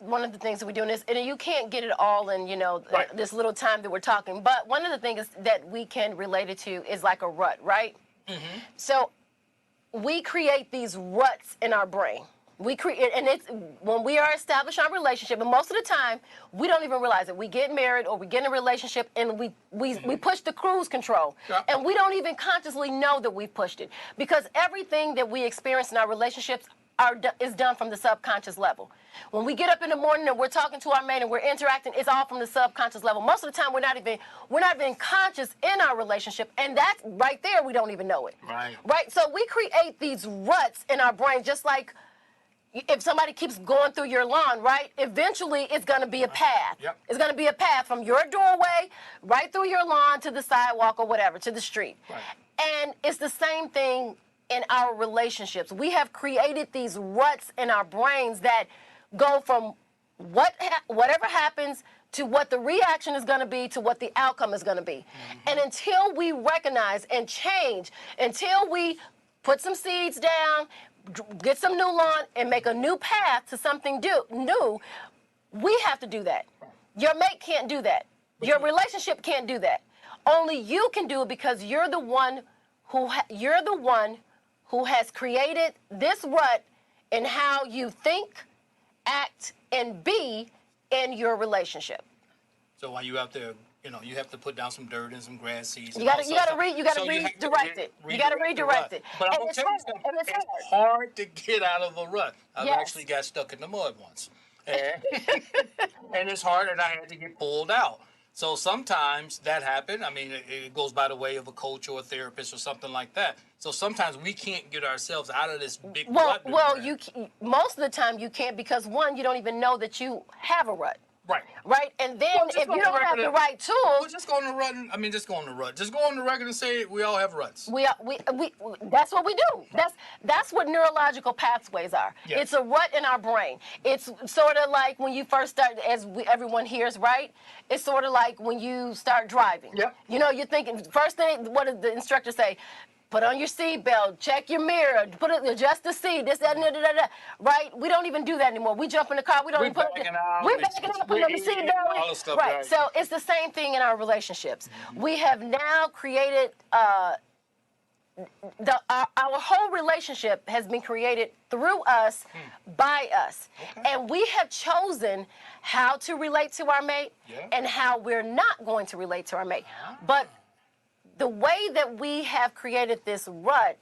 one of the things that we do in this, and you can't get it all in, Right. this little time that we're talking. But one of the things that we can relate it to is like a rut, right? Mm-hmm. So we create these ruts in our brain. We create, and it's when we are establishing our relationship, and most of the time we don't even realize it. We get married or we get in a relationship, and we push the cruise control, Yeah. and we don't even consciously know that we've pushed it, because everything that we experience in our relationships is done from the subconscious level. When we get up in the morning and we're talking to our mate and we're interacting, it's all from the subconscious level. Most of the time, we're not even conscious in our relationship, and that's right there. We don't even know it. Right. Right. So we create these ruts in our brain, just like if somebody keeps going through your lawn, right? Eventually, it's going to be a path. Yep. It's going to be a path from your doorway right through your lawn to the sidewalk or whatever, to the street. Right. And it's the same thing in our relationships. We have created these ruts in our brains that go from whatever happens to what the reaction is going to be to what the outcome is going to be. And until we recognize and change, until we put some seeds down, get some new lawn, and make a new path to something new, we have to do that. Your mate can't do that. Your relationship can't do that. Only you can do it, because you're the one who has created this rut in how you think, act, and be in your relationship. So while you out there, you have to put down some dirt and some grass seeds. You gotta redirect it. You gotta redirect it. But I'm And gonna it's tell you hard, something. and it's It's hard. hard to get out of a rut. I've Yes. actually got stuck in the mud once, and, and it's hard, and I had to get pulled out. So sometimes that happened. I mean, it goes by the way of a coach or a therapist or something like that. So sometimes we can't get ourselves out of this big rut. that we're in. Most of the time you can't, because one, you don't even know that you have a rut. Right. Right? And then Well, just if go you on the don't have record the right Well, tools, just go on the rut. Just go on the rut. Just go on the record and say we all have ruts. we that's what we do. That's what neurological pathways are. Yes. It's a rut in our brain. It's sort of like when you first start, everyone hears, right? It's sort of like when you start driving. Yep. You're thinking, first thing, what did the instructor say? Put on your seatbelt, check your mirror, adjust the seat, this, that, and that, right? We don't even do that anymore. We jump in the car, we don't We're even put backing out. We're backing out, putting on the seatbelt. All the stuff, Right. right. So it's the same thing in our relationships. We have now created our whole relationship has been created through us, by us. Okay. And we have chosen how to relate to our mate, Yeah. and how we're not going to relate to our mate. But the way that we have created this rut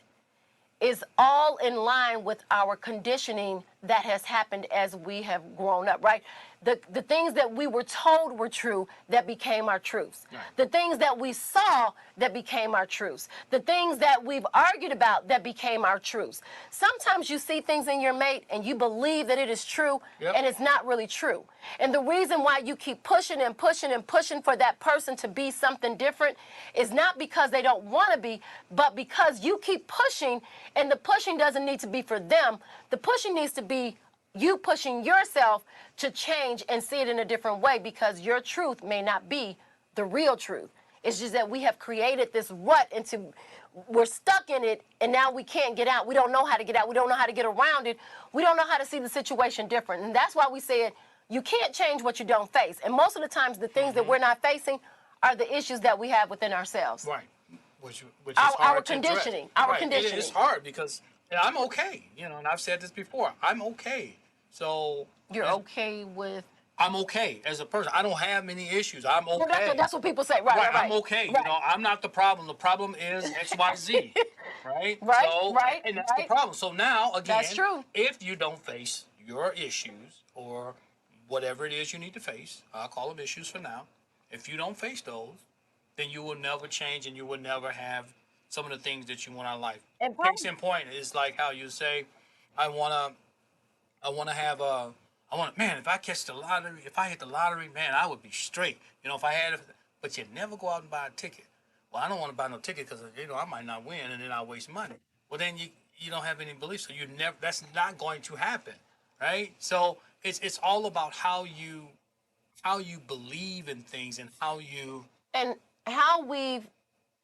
is all in line with our conditioning that has happened as we have grown up, right? The things that we were told were true that became our truths. Right. The things that we saw that became our truths. The things that we've argued about that became our truths. Sometimes you see things in your mate and you believe that it is true, Yep. and it's not really true. And the reason why you keep pushing and pushing and pushing for that person to be something different is not because they don't want to be, but because you keep pushing, and the pushing doesn't need to be for them. The pushing needs to be you pushing yourself to change and see it in a different way, because your truth may not be the real truth. It's just that we have created this rut we're stuck in it, and now we can't get out. We don't know how to get out. We don't know how to get around it. We don't know how to see the situation different. And that's why we said you can't change what you don't face. And most of the times the things that we're not facing are the issues that we have within ourselves. Right. Which is Our hard to conditioning. address. Our Right. conditioning. It's hard because I'm okay. And I've said this before. I'm okay. So You're okay with... I'm okay as a person. I don't have many issues. I'm okay. That's what people say. Right. I'm okay. Right. I'm not the problem. The problem is X, Y, Z. Right? Right, So, right, and that's the right. problem. So now, again, That's true. if you don't face your issues or whatever it is you need to face, I'll call them issues for now. If you don't face those, then you will never change, and you will never have some of the things that you want out of life. And Case in point is like how you say, man, if I catch the lottery, if I hit the lottery, man, I would be straight. If I had it, but you never go out and buy a ticket. Well, I don't want to buy no ticket because I might not win, and then I waste money. Well, then you don't have any belief, so that's not going to happen, right? So it's all about how you believe in things and how you And how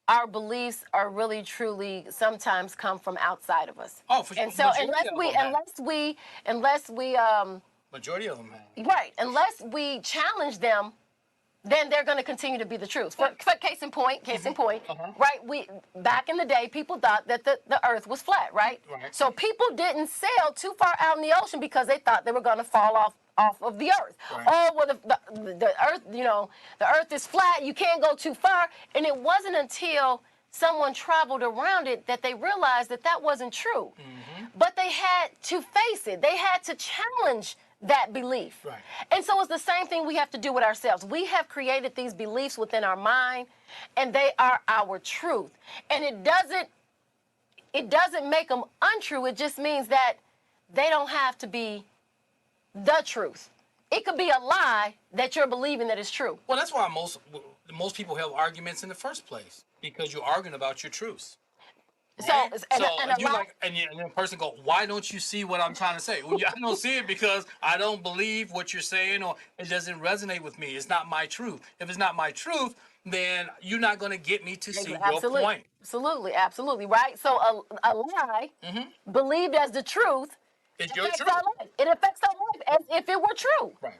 our beliefs are really truly sometimes come from outside of us. Oh, for And sure. so Majority of them have. unless we Majority of them have. Right. Unless we challenge them, then they're going to continue to be the truth. For case in point, right? We back in the day, people thought that the earth was flat, right? Right. So people didn't sail too far out in the ocean because they thought they were going to fall off of the earth. Right. Oh, well, the earth, the earth is flat. You can't go too far. And it wasn't until someone traveled around it that they realized that that wasn't true. But they had to face it. They had to challenge that belief. Right. And so it's the same thing we have to do with ourselves. We have created these beliefs within our mind, and they are our truth. And it doesn't make them untrue. It just means that they don't have to be the truth. It could be a lie that you're believing that is true. Well, that's why most people have arguments in the first place, because you're arguing about your truths. So, Right? and a lie, and the person go, why don't you see what I'm trying to say? Well, I don't see it because I don't believe what you're saying, or it doesn't resonate with me. It's not my truth. If it's not my truth, then you're not going to get me to see your point. Absolutely, right? So a lie believed as the truth It's your affects truth. our life. It affects our life as if it were true. Right.